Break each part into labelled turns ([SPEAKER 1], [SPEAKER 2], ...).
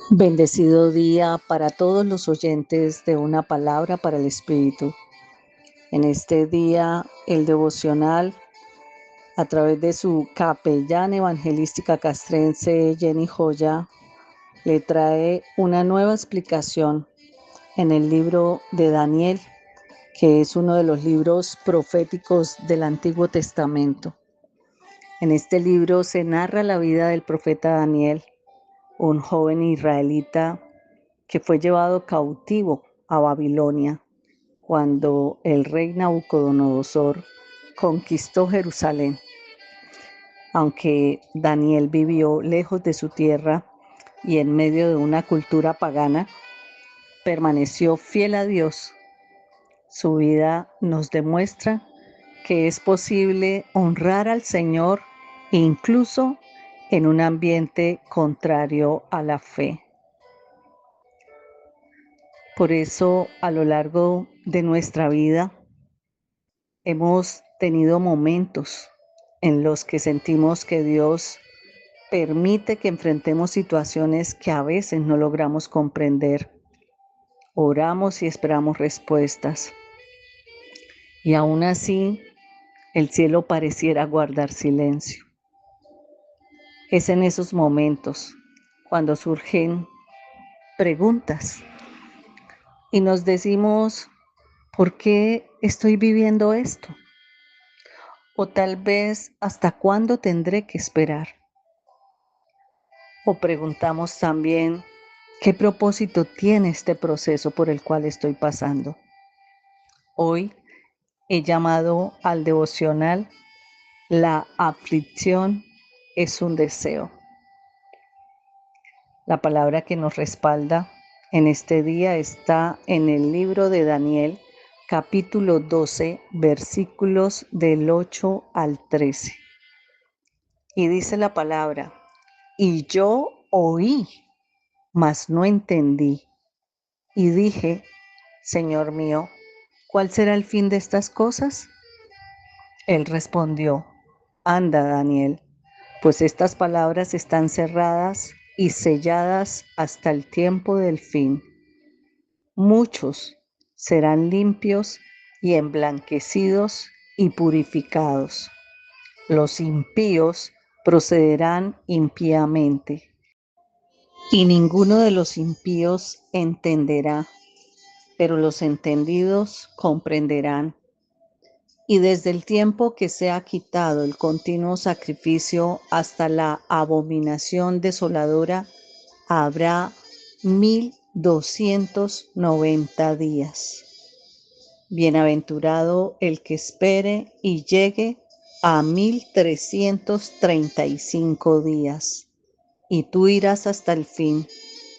[SPEAKER 1] Bendecido día para todos los oyentes de Una Palabra para el Espíritu. En este día, el devocional, a través de su capellana evangelística castrense Jenny Joya, le trae una nueva explicación en el libro de Daniel, que es uno de los libros proféticos del Antiguo Testamento. En este libro se narra la vida del profeta Daniel, un joven israelita que fue llevado cautivo a Babilonia cuando el rey Nabucodonosor conquistó Jerusalén. Aunque Daniel vivió lejos de su tierra y en medio de una cultura pagana, permaneció fiel a Dios. Su vida nos demuestra que es posible honrar al Señor incluso en un ambiente contrario a la fe. Por eso, a lo largo de nuestra vida, hemos tenido momentos en los que sentimos que Dios permite que enfrentemos situaciones que a veces no logramos comprender. Oramos y esperamos respuestas. Y aún así, el cielo pareciera guardar silencio. Es en esos momentos cuando surgen preguntas y nos decimos, ¿por qué estoy viviendo esto? O tal vez, ¿hasta cuándo tendré que esperar? O preguntamos también, ¿qué propósito tiene este proceso por el cual estoy pasando? Hoy he llamado al devocional La aflicción es un deseo. La palabra que nos respalda en este día está en el libro de Daniel, capítulo 12, versículos del 8 al 13. Y dice la palabra, y yo oí, mas no entendí. Y dije, Señor mío, ¿cuál será el fin de estas cosas? Él respondió, anda, Daniel, pues estas palabras están cerradas y selladas hasta el tiempo del fin. Muchos serán limpios y emblanquecidos y purificados. Los impíos procederán impíamente, y ninguno de los impíos entenderá, pero los entendidos comprenderán. Y desde el tiempo que se ha quitado el continuo sacrificio hasta la abominación desoladora, habrá 1290 días. Bienaventurado el que espere y llegue a 1335 días. Y tú irás hasta el fin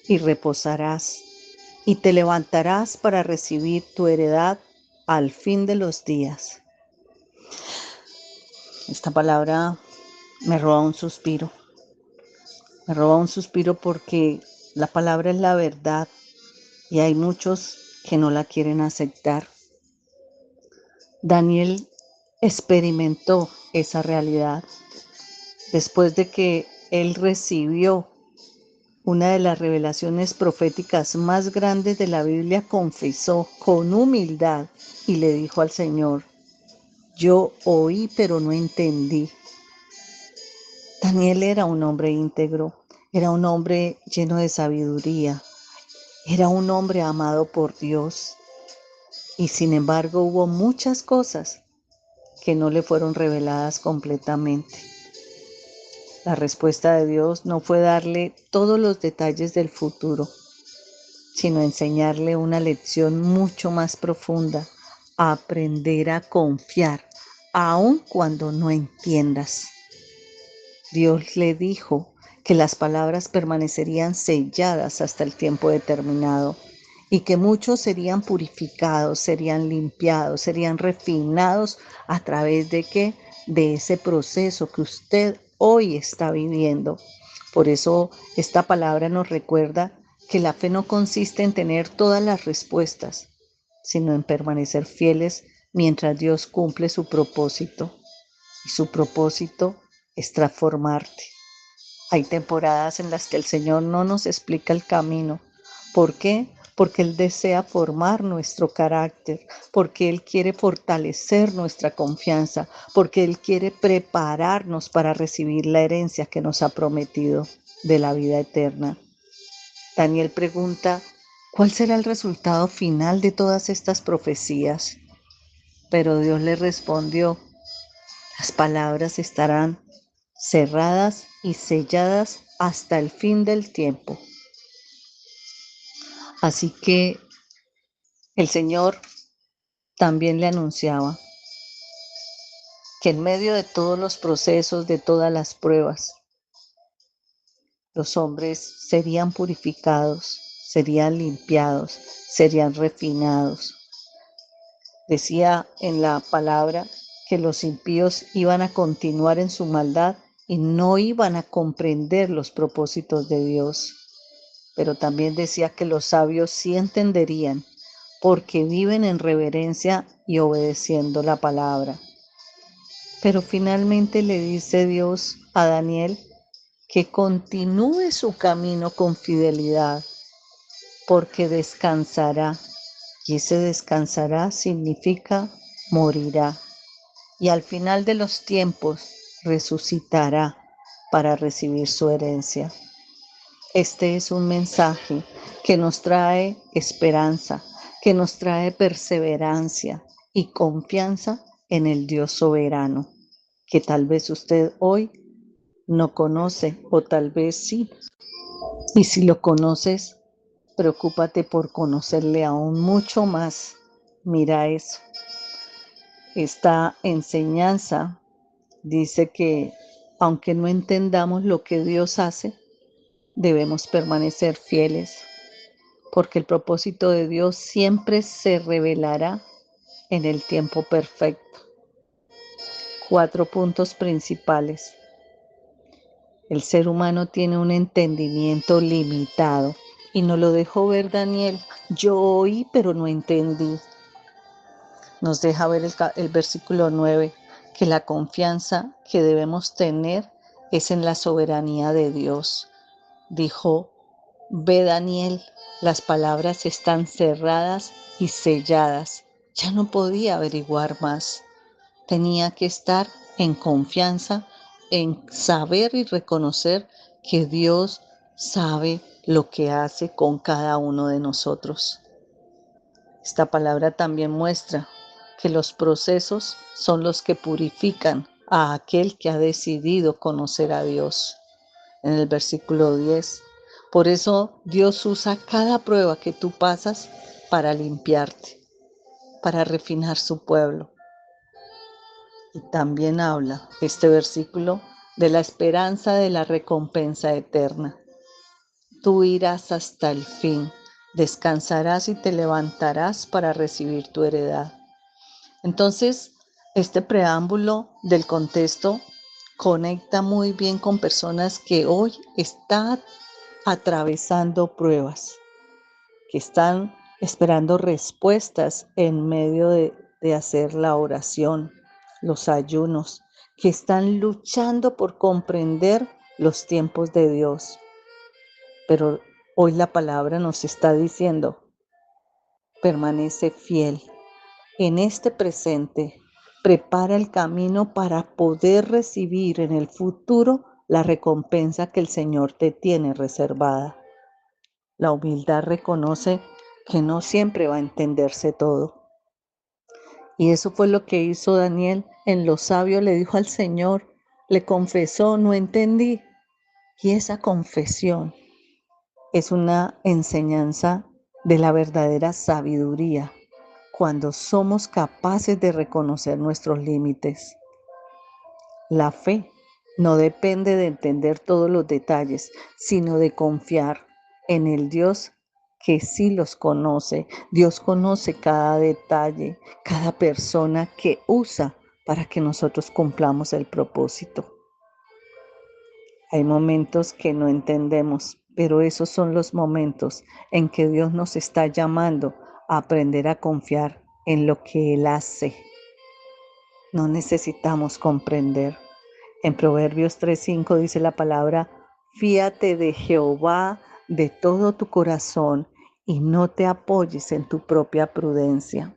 [SPEAKER 1] y reposarás, y te levantarás para recibir tu heredad al fin de los días. Esta palabra me roba un suspiro. Me roba un suspiro porque la palabra es la verdad y hay muchos que no la quieren aceptar. Daniel experimentó esa realidad después de que él recibió una de las revelaciones proféticas más grandes de la Biblia. Confesó con humildad y le dijo al Señor, yo oí pero no entendí. Daniel era un hombre íntegro, era un hombre lleno de sabiduría, era un hombre amado por Dios. Y sin embargo hubo muchas cosas que no le fueron reveladas completamente. La respuesta de Dios no fue darle todos los detalles del futuro, sino enseñarle una lección mucho más profunda, a aprender a confiar, aun cuando no entiendas. Dios le dijo que las palabras permanecerían selladas hasta el tiempo determinado y que muchos serían purificados, serían limpiados, serían refinados a través de qué? De ese proceso que usted hoy está viviendo. Por eso esta palabra nos recuerda que la fe no consiste en tener todas las respuestas, sino en permanecer fieles mientras Dios cumple su propósito. Y su propósito es transformarte. Hay temporadas en las que el Señor no nos explica el camino. ¿Por qué? Porque Él desea formar nuestro carácter, porque Él quiere fortalecer nuestra confianza, porque Él quiere prepararnos para recibir la herencia que nos ha prometido de la vida eterna. Daniel pregunta, ¿cuál será el resultado final de todas estas profecías? Pero Dios le respondió, las palabras estarán cerradas y selladas hasta el fin del tiempo. Así que el Señor también le anunciaba que en medio de todos los procesos, de todas las pruebas, los hombres serían purificados, serían limpiados, serían refinados. Decía en la palabra que los impíos iban a continuar en su maldad y no iban a comprender los propósitos de Dios. Pero también decía que los sabios sí entenderían porque viven en reverencia y obedeciendo la palabra. Pero finalmente le dice Dios a Daniel que continúe su camino con fidelidad, porque descansará. Y ese descansará significa morirá. Y al final de los tiempos resucitará para recibir su herencia. Este es un mensaje que nos trae esperanza, que nos trae perseverancia y confianza en el Dios soberano, que tal vez usted hoy no conoce o tal vez sí. Y si lo conoces, preocúpate por conocerle aún mucho más. Mira eso. Esta enseñanza dice que aunque no entendamos lo que Dios hace, debemos permanecer fieles, porque el propósito de Dios siempre se revelará en el tiempo perfecto. 4 puntos principales. El ser humano tiene un entendimiento limitado y nos lo dejó ver Daniel. Yo oí, pero no entendí. Nos deja ver el versículo 9, que la confianza que debemos tener es en la soberanía de Dios. Dijo, ve Daniel, las palabras están cerradas y selladas. Ya no podía averiguar más. Tenía que estar en confianza, en saber y reconocer que Dios sabe lo que hace con cada uno de nosotros. Esta palabra también muestra que los procesos son los que purifican a aquel que ha decidido conocer a Dios. En el versículo 10. Por eso Dios usa cada prueba que tú pasas para limpiarte, para refinar su pueblo. Y también habla este versículo de la esperanza de la recompensa eterna. Tú irás hasta el fin, descansarás y te levantarás para recibir tu heredad. Entonces, este preámbulo del contexto conecta muy bien con personas que hoy están atravesando pruebas, que están esperando respuestas en medio de hacer la oración, los ayunos, que están luchando por comprender los tiempos de Dios. Pero hoy la palabra nos está diciendo, permanece fiel en este presente, prepara el camino para poder recibir en el futuro la recompensa que el Señor te tiene reservada. La humildad reconoce que no siempre va a entenderse todo. Y eso fue lo que hizo Daniel. En lo sabio le dijo al Señor, le confesó, no entendí. Y esa confesión es una enseñanza de la verdadera sabiduría, cuando somos capaces de reconocer nuestros límites. La fe no depende de entender todos los detalles, sino de confiar en el Dios que sí los conoce. Dios conoce cada detalle, cada persona que usa para que nosotros cumplamos el propósito. Hay momentos que no entendemos, pero esos son los momentos en que Dios nos está llamando a aprender a confiar en lo que Él hace. No necesitamos comprender. En Proverbios 3:5 dice la palabra, Fíate de Jehová de todo tu corazón y no te apoyes en tu propia prudencia.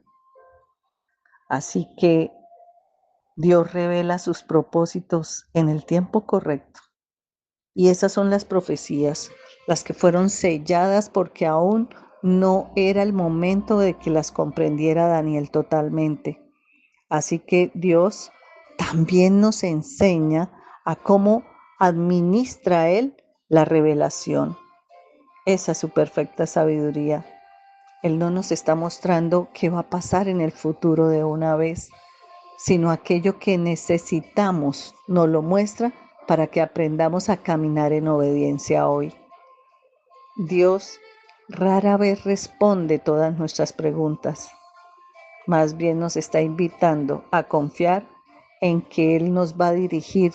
[SPEAKER 1] Así que Dios revela sus propósitos en el tiempo correcto. Y esas son las profecías, las que fueron selladas porque aún no era el momento de que las comprendiera Daniel totalmente. Así que Dios también nos enseña a cómo administra Él la revelación. Esa es su perfecta sabiduría. Él no nos está mostrando qué va a pasar en el futuro de una vez, sino aquello que necesitamos nos lo muestra para que aprendamos a caminar en obediencia hoy. Dios rara vez responde todas nuestras preguntas, más bien nos está invitando a confiar en que Él nos va a dirigir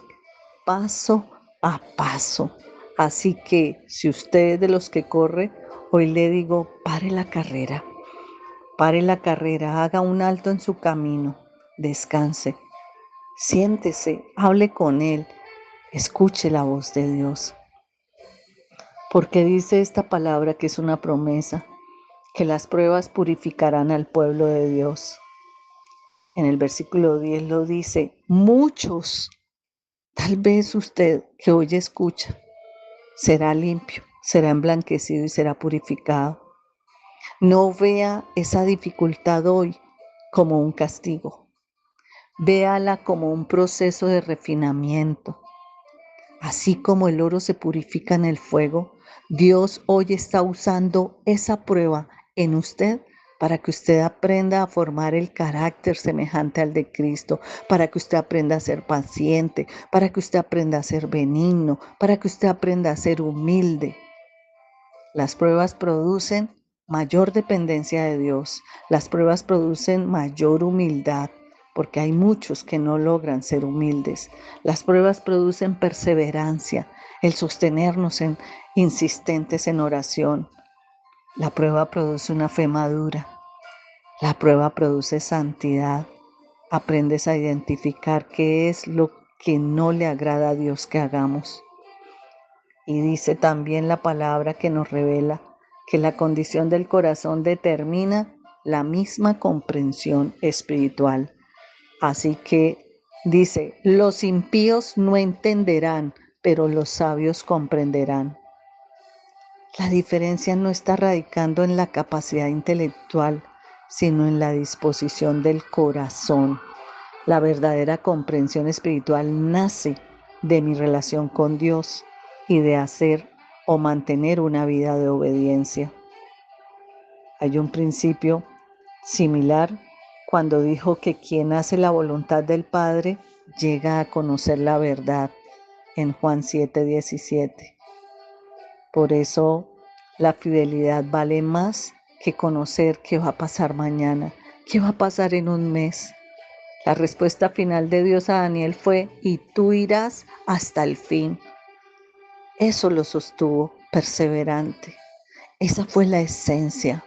[SPEAKER 1] paso a paso. Así que si usted es de los que corre, hoy le digo, pare la carrera, haga un alto en su camino, descanse. Siéntese, hable con Él, escuche la voz de Dios. Porque dice esta palabra que es una promesa, que las pruebas purificarán al pueblo de Dios. En el versículo 10 lo dice, muchos, tal vez usted que hoy escucha, será limpio, será emblanquecido y será purificado. No vea esa dificultad hoy como un castigo, véala como un proceso de refinamiento. Así como el oro se purifica en el fuego, Dios hoy está usando esa prueba en usted para que usted aprenda a formar el carácter semejante al de Cristo, para que usted aprenda a ser paciente, para que usted aprenda a ser benigno, para que usted aprenda a ser humilde. Las pruebas producen mayor dependencia de Dios. Las pruebas producen mayor humildad, porque hay muchos que no logran ser humildes. Las pruebas producen perseverancia, el sostenernos insistentes en oración. La prueba produce una fe madura. La prueba produce santidad. Aprendes a identificar qué es lo que no le agrada a Dios que hagamos. Y dice también la palabra que nos revela que la condición del corazón determina la misma comprensión espiritual. Así que dice, los impíos no entenderán, pero los sabios comprenderán. La diferencia no está radicando en la capacidad intelectual, sino en la disposición del corazón. La verdadera comprensión espiritual nace de mi relación con Dios y de hacer o mantener una vida de obediencia. Hay un principio similar cuando dijo que quien hace la voluntad del Padre llega a conocer la verdad en Juan 7:17. Por eso la fidelidad vale más que conocer qué va a pasar mañana, qué va a pasar en un mes. La respuesta final de Dios a Daniel fue, y tú irás hasta el fin. Eso lo sostuvo perseverante. Esa fue la esencia.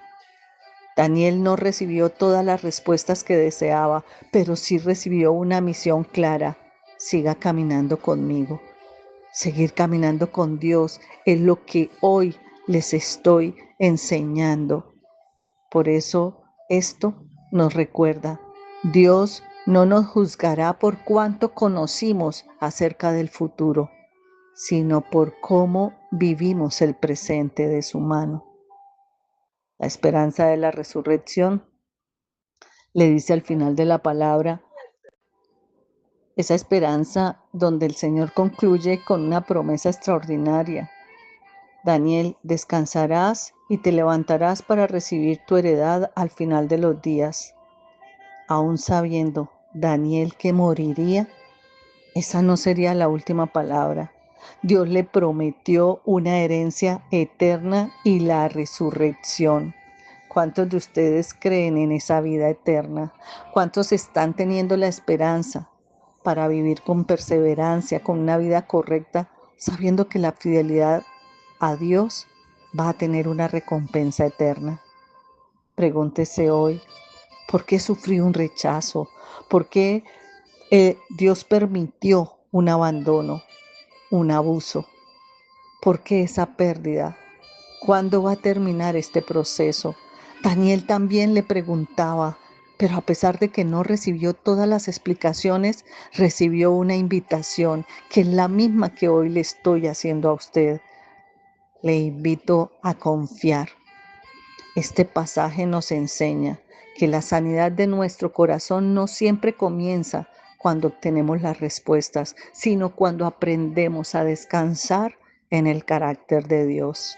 [SPEAKER 1] Daniel no recibió todas las respuestas que deseaba, pero sí recibió una misión clara. Siga caminando conmigo. Seguir caminando con Dios es lo que hoy les estoy enseñando. Por eso esto nos recuerda, Dios no nos juzgará por cuánto conocimos acerca del futuro, sino por cómo vivimos el presente de su mano. La esperanza de la resurrección le dice al final de la palabra, esa esperanza donde el Señor concluye con una promesa extraordinaria. Daniel, descansarás y te levantarás para recibir tu heredad al final de los días. Aún sabiendo Daniel que moriría, esa no sería la última palabra. Dios le prometió una herencia eterna y la resurrección. ¿Cuántos de ustedes creen en esa vida eterna? ¿Cuántos están teniendo la esperanza para vivir con perseverancia, con una vida correcta, sabiendo que la fidelidad a Dios va a tener una recompensa eterna? Pregúntese hoy, ¿por qué sufrí un rechazo? ¿Por qué Dios permitió un abandono, un abuso? ¿Por qué esa pérdida? ¿Cuándo va a terminar este proceso? Daniel también le preguntaba, pero a pesar de que no recibió todas las explicaciones, recibió una invitación que es la misma que hoy le estoy haciendo a usted. Le invito a confiar. Este pasaje nos enseña que la sanidad de nuestro corazón no siempre comienza cuando obtenemos las respuestas, sino cuando aprendemos a descansar en el carácter de Dios.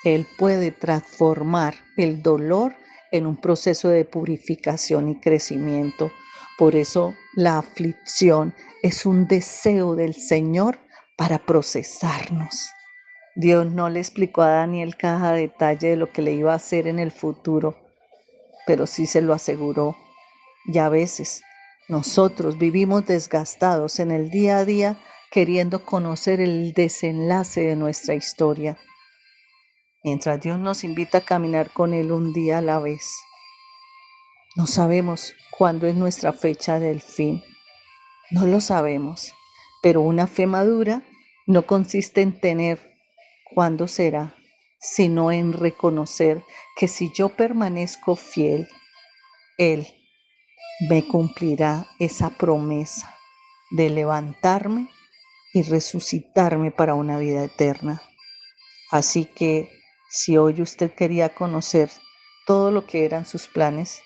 [SPEAKER 1] Él puede transformar el dolor en un proceso de purificación y crecimiento. Por eso la aflicción es un deseo del Señor para procesarnos. Dios no le explicó a Daniel cada detalle de lo que le iba a hacer en el futuro, pero sí se lo aseguró. Y a veces nosotros vivimos desgastados en el día a día queriendo conocer el desenlace de nuestra historia, mientras Dios nos invita a caminar con Él un día a la vez. No sabemos cuándo es nuestra fecha del fin, no lo sabemos, pero una fe madura no consiste en tener cuándo será, sino en reconocer que si yo permanezco fiel, Él me cumplirá esa promesa de levantarme y resucitarme para una vida eterna. Así que si hoy usted quería conocer todo lo que eran sus planes,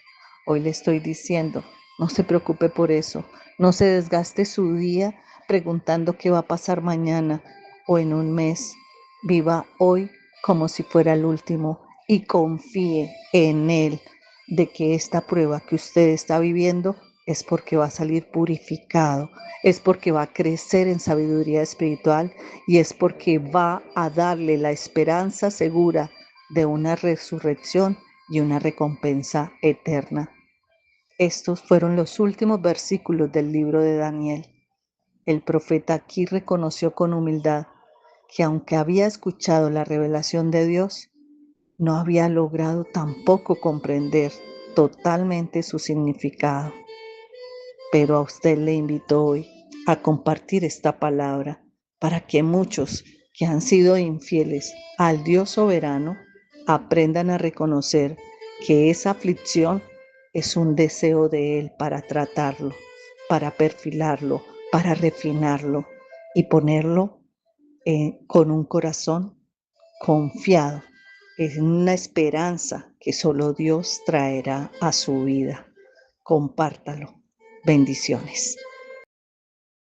[SPEAKER 1] hoy le estoy diciendo, no se preocupe por eso, no se desgaste su día preguntando qué va a pasar mañana o en un mes. Viva hoy como si fuera el último y confíe en Él de que esta prueba que usted está viviendo es porque va a salir purificado, es porque va a crecer en sabiduría espiritual y es porque va a darle la esperanza segura de una resurrección y una recompensa eterna. Estos fueron los últimos versículos del libro de Daniel. El profeta aquí reconoció con humildad que aunque había escuchado la revelación de Dios, no había logrado tampoco comprender totalmente su significado. Pero a usted le invito hoy a compartir esta palabra para que muchos que han sido infieles al Dios soberano aprendan a reconocer que esa aflicción es un deseo de Él para tratarlo, para perfilarlo, para refinarlo y ponerlo con un corazón confiado en una esperanza que solo Dios traerá a su vida. Compártalo. Bendiciones.